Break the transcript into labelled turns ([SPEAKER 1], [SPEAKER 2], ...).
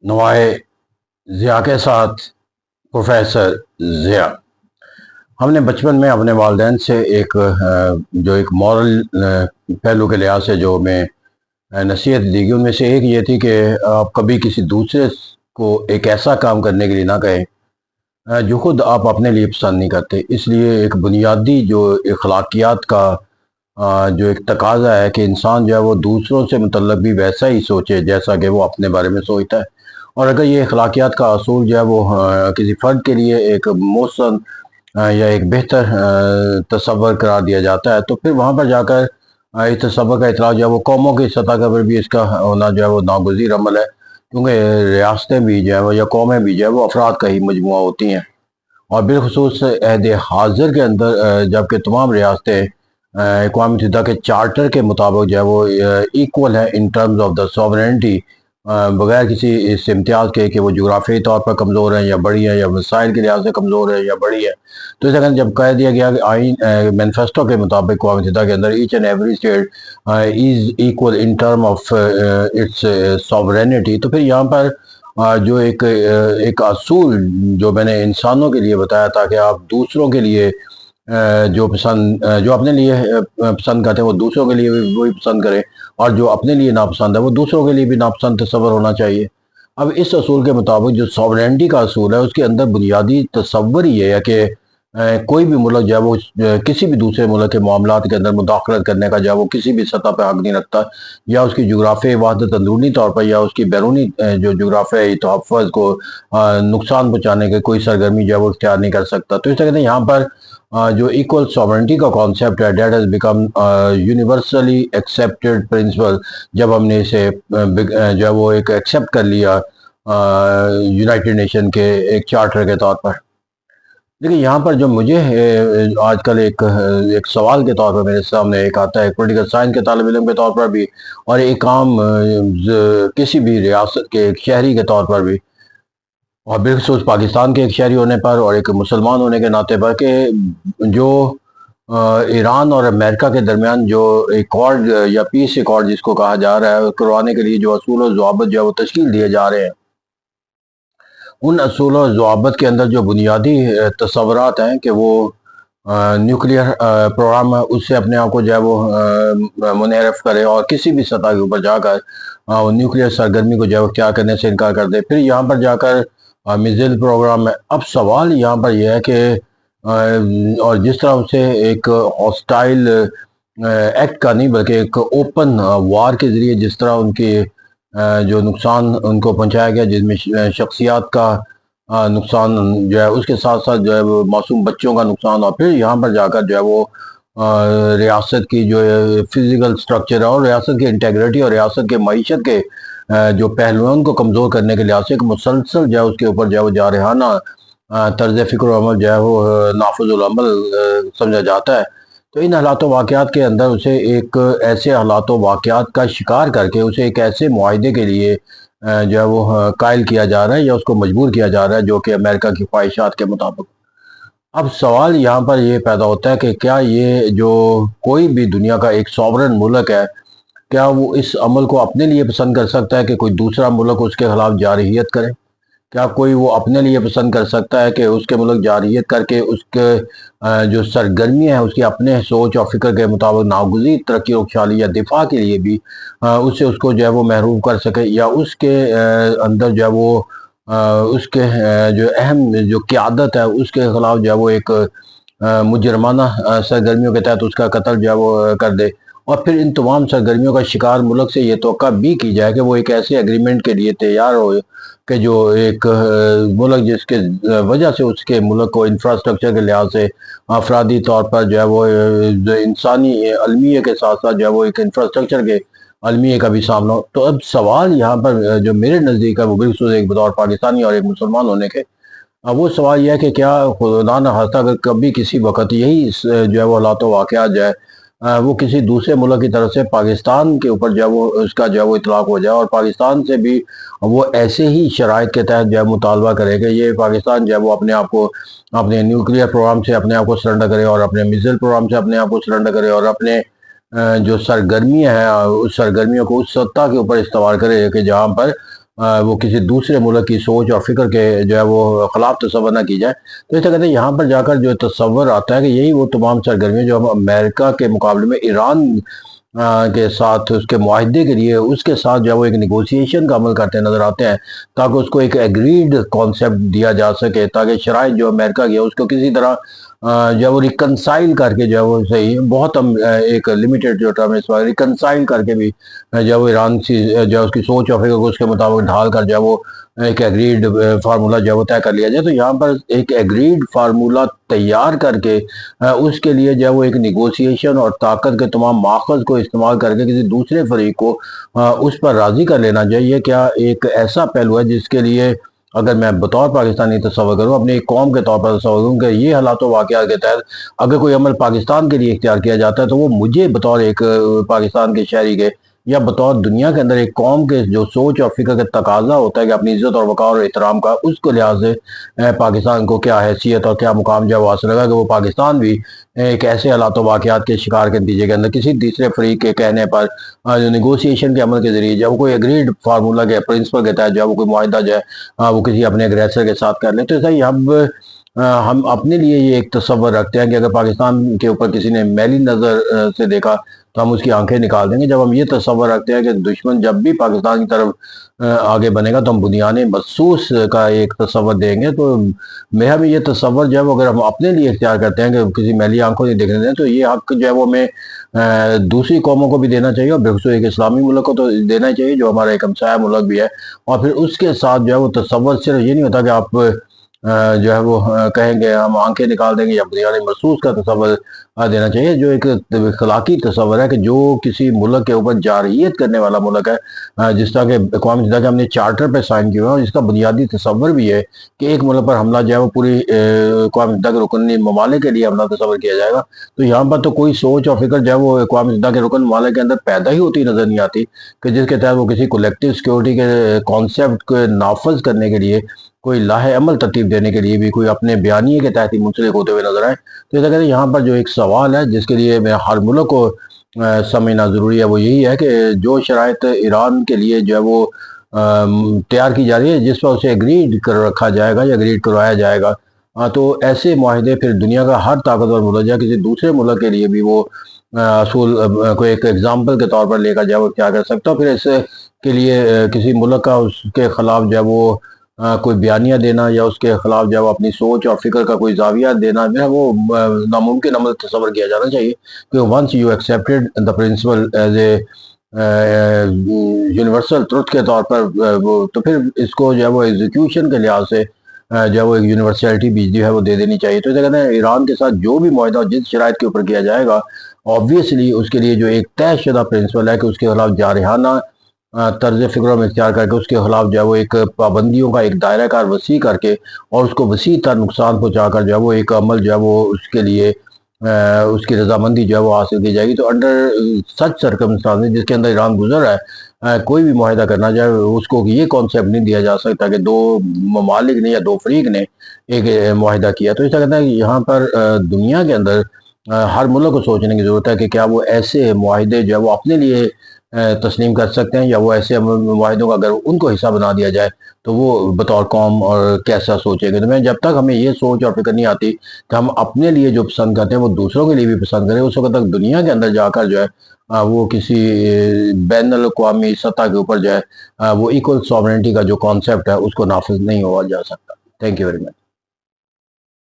[SPEAKER 1] نوائے ضیاء کے ساتھ پروفیسر ضیاء۔ ہم نے بچپن میں اپنے والدین سے ایک مورل پہلو کے لحاظ سے جو ہمیں نصیحت دی گئی، ان میں سے ایک یہ تھی کہ آپ کبھی کسی دوسرے کو ایک ایسا کام کرنے کے لیے نہ کہیں جو خود آپ اپنے لیے پسند نہیں کرتے۔ اس لیے ایک بنیادی جو اخلاقیات کا جو ایک تقاضا ہے کہ انسان جو ہے وہ دوسروں سے متعلق بھی ویسا ہی سوچے جیسا کہ وہ اپنے بارے میں سوچتا ہے، اور اگر یہ اخلاقیات کا اصول جو ہے وہ کسی فرد کے لیے ایک محسن یا ایک بہتر تصور قرار دیا جاتا ہے، تو پھر وہاں پر جا کر اس تصور کا اطلاق جو ہے وہ قوموں کی سطح پر بھی اس کا ہونا جو ہے وہ ناگزیر عمل ہے، کیونکہ ریاستیں بھی جو ہے وہ یا قومیں بھی جو ہے وہ افراد کا ہی مجموعہ ہوتی ہیں، اور بالخصوص عہد حاضر کے اندر جبکہ تمام ریاستیں اقوام متحدہ کے چارٹر کے مطابق جو ہے وہ ایکول ہے in terms of the sovereignty, بغیر کسی اس امتیاز کے کہ وہ جغرافیائی طور پر کمزور ہیں یا بڑی ہیں، یا وسائل کے لحاظ سے کمزور ہیں یا بڑی ہے۔ تو اس لیے جب کہہ دیا گیا کہ آئین مینیفیسٹو کے مطابق اقوام متحدہ کے اندر each and every state is equal in term of its sovereignty, تو پھر یہاں پر جو ایک اصول جو میں نے انسانوں کے لیے بتایا تھا کہ آپ دوسروں کے لیے جو اپنے لیے پسند کرتے ہیں وہ دوسروں کے لیے بھی وہی پسند کریں، اور جو اپنے لیے ناپسند ہے وہ دوسروں کے لیے بھی ناپسند تصور ہونا چاہیے۔ اب اس اصول کے مطابق جو سوورینٹی کا اصول ہے، اس کے اندر بنیادی تصور یہ ہے کہ کوئی بھی ملک جو ہے وہ کسی بھی دوسرے ملک کے معاملات کے اندر مداخلت کرنے کا جو ہے وہ کسی بھی سطح پہ حق نہیں رکھتا، یا اس کی جغرافیائی وحدت اندرونی طور پر یا اس کی بیرونی جو جغرافیائی تحفظ کو نقصان پہنچانے کے کوئی سرگرمی جو ہے وہ اختیار نہیں کر سکتا۔ تو اس طرح سے یہاں پر جو ایکول سوورنٹی کا کانسیپٹ ہے، that has become universally accepted principle, جب ہم نے اسے جو ہے وہ ایک ایکسیپٹ کر لیا یونائٹڈ نیشن کے ایک چارٹر کے طور پر۔ لیکن یہاں پر جو مجھے آج کل ایک سوال کے طور پر میرے سامنے ایک آتا ہے، پولیٹیکل سائنس کے طالب علم کے طور پر بھی، اور ایک عام کسی بھی ریاست کے ایک شہری کے طور پر بھی، اور بالخصوص پاکستان کے ایک شہری ہونے پر اور ایک مسلمان ہونے کے ناطے پر، کہ جو ایران اور امریکہ کے درمیان جو ایکارڈ یا پیس ایکارڈ جس کو کہا جا رہا ہے کروانے کے لیے جو اصول و ضوابط جو ہے وہ تشکیل دیے جا رہے ہیں، ان اصول و ضوابط کے اندر جو بنیادی تصورات ہیں کہ وہ نیوکلیئر پروگرام ہے اس سے اپنے آپ کو جو ہے وہ منحرف کرے، اور کسی بھی سطح کے اوپر جا کر نیوکلیئر سرگرمی کو جو ہے اختیار کرنے سے انکار کر دے، پھر یہاں پر جا کر میزائل پروگرام ہے۔ اب سوال یہاں پر یہ ہے کہ اور جس طرح اسے ایک ہاسٹائل ایکٹ کا نہیں بلکہ ایک اوپن وار کے ذریعے جس طرح ان کے جو نقصان ان کو پہنچایا گیا، جس میں شخصیات کا نقصان جو ہے، اس کے ساتھ ساتھ جو ہے وہ معصوم بچوں کا نقصان، اور پھر یہاں پر جا کر جو ہے وہ ریاست کی جو فزیکل سٹرکچر ہے اور ریاست کی انٹیگریٹی اور ریاست کے معیشت کے جو پہلوؤں کو کمزور کرنے کے لحاظ سے ایک مسلسل جو ہے اس کے اوپر جو ہے وہ جارحانہ طرز فکر و عمل جو ہے وہ نافذ العمل سمجھا جاتا ہے۔ تو ان حالات و واقعات کے اندر اسے ایک ایسے حالات و واقعات کا شکار کر کے اسے ایک ایسے معاہدے کے لیے جو ہے وہ قائل کیا جا رہا ہے یا اس کو مجبور کیا جا رہا ہے جو کہ امریکہ کی خواہشات کے مطابق۔ اب سوال یہاں پر یہ پیدا ہوتا ہے کہ کیا یہ جو کوئی بھی دنیا کا ایک سوورن ملک ہے، کیا وہ اس عمل کو اپنے لیے پسند کر سکتا ہے کہ کوئی دوسرا ملک اس کے خلاف جارحیت کرے؟ کیا کوئی وہ اپنے لیے پسند کر سکتا ہے کہ اس کے ملک جارحیت کر کے اس کے جو سرگرمیاں ہیں اس کی اپنے سوچ اور فکر کے مطابق ناگزیر ترقی و خوشحالی یا دفاع کے لیے بھی اس کو جو ہے وہ محروم کر سکے، یا اس کے اندر جو ہے وہ اس کے جو اہم جو قیادت ہے اس کے خلاف جو ہے وہ ایک مجرمانہ سرگرمیوں کے تحت اس کا قتل جو ہے وہ کر دے، اور پھر ان تمام سرگرمیوں کا شکار ملک سے یہ توقع بھی کی جائے کہ وہ ایک ایسے ایگریمنٹ کے لیے تیار ہو کہ جو ایک ملک جس کے وجہ سے اس کے ملک کو انفراسٹرکچر کے لحاظ سے افرادی طور پر جو ہے وہ انسانی المیہ کے ساتھ ساتھ جو ہے وہ ایک انفراسٹرکچر کے المیہ کا بھی سامنا ہو۔ تو اب سوال یہاں پر جو میرے نزدیک ہے وہ بالخصوص ایک بطور پاکستانی اور ایک مسلمان ہونے کے، وہ سوال یہ ہے کہ کیا خدا نہ خواستہ اگر کبھی کسی وقت یہی جو ہے وہ حالات و واقعات جو ہے وہ کسی دوسرے ملک کی طرف سے پاکستان کے اوپر جو ہے وہ اس کا جو ہے وہ اطلاق ہو جائے، اور پاکستان سے بھی وہ ایسے ہی شرائط کے تحت جو ہے مطالبہ کرے کہ یہ پاکستان جو ہے وہ اپنے آپ کو اپنے نیوکلیئر پروگرام سے اپنے آپ کو سرنڈر کرے، اور اپنے میزائل پروگرام سے اپنے آپ کو سرنڈر کرے، اور اپنے جو سرگرمیاں ہیں اس سرگرمیوں کو اس سطح کے اوپر استوار کرے کہ جہاں پر وہ کسی دوسرے ملک کی سوچ اور فکر کے جو ہے وہ خلاف تصور نہ کی جائے۔ تو اسے کہتے ہیں یہاں پر جا کر جو تصور آتا ہے کہ یہی وہ تمام سرگرمیاں جو ہم امریکہ کے مقابلے میں ایران کے ساتھ اس کے معاہدے کے لیے اس کے ساتھ جو ہے وہ ایک نیگوسیشن کا عمل کرتے نظر آتے ہیں، تاکہ اس کو ایک ایگریڈ کانسیپٹ دیا جا سکے، تاکہ شرائط جو امریکہ کی ہے اس کو کسی طرح جو ہے وہ ریکنسائل کر کے جو ہے وہ صحیح بہت ایک لمیٹڈ جو ٹرم ہے اس وقت ریکنسائل کر کے بھی جو ہے وہ ایران کی جو ہے اس کی سوچ اور فکر کو اس کے مطابق ڈھال کر جو ہے وہ ایک ایگریڈ فارمولہ جو ہے وہ طے کر لیا جائے۔ تو یہاں پر ایک ایگریڈ فارمولہ تیار کر کے اس کے لیے جو ہے وہ ایک نیگوسیشن اور طاقت کے تمام ماخذ کو استعمال کر کے کسی دوسرے فریق کو اس پر راضی کر لینا چاہیے، کیا ایک ایسا پہلو ہے جس کے لیے اگر میں بطور پاکستانی تصور کروں، اپنی ایک قوم کے طور پر تصور کروں کہ یہ حالات و واقعات کے تحت اگر کوئی عمل پاکستان کے لیے اختیار کیا جاتا ہے تو وہ مجھے بطور ایک پاکستان کے شہری کے یا بطور دنیا کے اندر ایک قوم کے جو سوچ اور فکر کا تقاضا ہوتا ہے کہ اپنی عزت اور وقار اور احترام کا، اس کو لحاظ سے پاکستان کو کیا حیثیت اور کیا مقام جو ہے وہ حاصل ہوگا کہ وہ پاکستان بھی ایک ایسے حالات و واقعات کے شکار کے نتیجے کے اندر کسی تیسرے فریق کے کہنے پر جو نیگوسیشن کے عمل کے ذریعے جو ہے وہ کوئی ایگریڈ فارمولہ کے پرنسپل کے تحت جو ہے وہ کوئی معاہدہ جو ہے وہ کسی اپنے اگریسر کے ساتھ کر لیں۔ تو ایسا ہی ہم اپنے لیے یہ ایک تصور رکھتے ہیں کہ اگر پاکستان کے اوپر کسی نے میلی نظر سے دیکھا تو ہم اس کی آنکھیں نکال دیں گے۔ جب ہم یہ تصور رکھتے ہیں کہ دشمن جب بھی پاکستان کی طرف آگے بنے گا تو ہم بنیادیں مخصوص کا ایک تصور دیں گے، تو میرا بھی یہ تصور جو ہے وہ اگر ہم اپنے لیے اختیار کرتے ہیں کہ کسی میلی آنکھوں نہیں دیکھنے دیں، تو یہ حق جو ہے وہ ہمیں دوسری قوموں کو بھی دینا چاہیے اور بالخصوص ایک اسلامی ملک کو تو دینا ہی چاہیے جو ہمارا ایک ہمسایہ ملک بھی ہے۔ اور پھر اس کے ساتھ جو ہے وہ تصور صرف یہ نہیں ہوتا کہ آپ جو ہے وہ کہیں گے ہم آنکھیں نکال دیں گے یا بنیادی محسوس کا تصور دینا چاہیے، جو ایک اخلاقی تصور ہے کہ جو کسی ملک کے اوپر جارحیت کرنے والا ملک ہے، جس طرح کہ اقوام متحدہ کے ہم نے چارٹر پہ سائن کیے ہوئے ہیں اور جس کا بنیادی تصور بھی ہے کہ ایک ملک پر حملہ جو ہے وہ پوری اقوام متحدہ کے رکن ممالک کے لیے حملہ تصور کیا جائے گا۔ تو یہاں پر تو کوئی سوچ اور فکر جو ہے وہ اقوام متحدہ کے رکن ممالک کے اندر پیدا ہی ہوتی نظر نہیں آتی کہ جس کے تحت وہ کسی کولیکٹیو سیکورٹی کے کانسیپٹ کو نافذ کرنے کے لیے، کوئی لاہ عمل ترتیب دینے کے لیے بھی کوئی اپنے بیانیے کے تحت ہی منسلک ہوتے ہوئے نظر آئے۔ تو ایسا کہتے ہیں یہاں پر جو ایک سوال ہے جس کے لیے میں ہر ملک کو سمجھنا ضروری ہے، وہ یہی ہے کہ جو شرائط ایران کے لیے جو ہے وہ تیار کی جا رہی ہے، جس پر اسے ایگریڈ کر رکھا جائے گا یا ایگریڈ کروایا جائے گا، تو ایسے معاہدے پھر دنیا کا ہر طاقتور ملک یا کسی دوسرے ملک کے لیے بھی وہ اصول کو ایک ایگزامپل کے طور پر لے کر جائے وہ کیا کر سکتا، پھر اس کے لیے کسی ملک کا اس کے خلاف جو ہے وہ کوئی بیانیہ دینا یا اس کے خلاف جو ہے وہ اپنی سوچ اور فکر کا کوئی زاویہ دینا جو ہے وہ ناممکن عمل تصور کیا جانا چاہیے کہ once you accepted the principle as a universal truth کے طور پر تو پھر اس کو جو ہے وہ ایگزیکیوشن کے لحاظ سے جو ہے وہ ایک یونیورسلٹی بھی جو ہے وہ دے دینی چاہیے۔ تو اسے کہتے ہیں ایران کے ساتھ جو بھی معاہدہ جس شرائط کے اوپر کیا جائے گا، آبویسلی اس کے لیے جو ایک طے شدہ پرنسپل ہے کہ اس کے خلاف جارحانہ طرز فکر میں اختیار کر کے اس کے خلاف جو ہے وہ ایک پابندیوں کا ایک دائرہ کار وسیع کر کے اور اس کو وسیع تر نقصان پہنچا کر جو ہے وہ ایک عمل جو ہے وہ اس کے لیے اس کی رضامندی جو ہے وہ حاصل کی جائے گی۔ تو انڈر سچ سرکمسٹانس جس کے اندر ایران گزر ہے، کوئی بھی معاہدہ کرنا جائے اس کو یہ کانسیپٹ نہیں دیا جا سکتا کہ دو ممالک نے یا دو فریق نے ایک معاہدہ کیا۔ تو اس طرح کہتا ہے کہ یہاں پر دنیا کے اندر ہر ملک کو سوچنے کی ضرورت ہے کہ کیا وہ ایسے معاہدے جو ہے وہ اپنے لیے تسلیم کر سکتے ہیں، یا وہ ایسے معاہدوں کا اگر ان کو حصہ بنا دیا جائے تو وہ بطور قوم اور کیسا سوچیں گے۔ تو میں جب تک ہمیں یہ سوچ اور فکر نہیں آتی کہ ہم اپنے لیے جو پسند کرتے ہیں وہ دوسروں کے لیے بھی پسند کریں، اس وقت تک دنیا کے اندر جا کر جو ہے وہ کسی بین الاقوامی سطح کے اوپر جو ہے وہ ایکول سوورنٹی کا جو کانسیپٹ ہے اس کو نافذ نہیں ہوا جا سکتا۔ Thank you very much.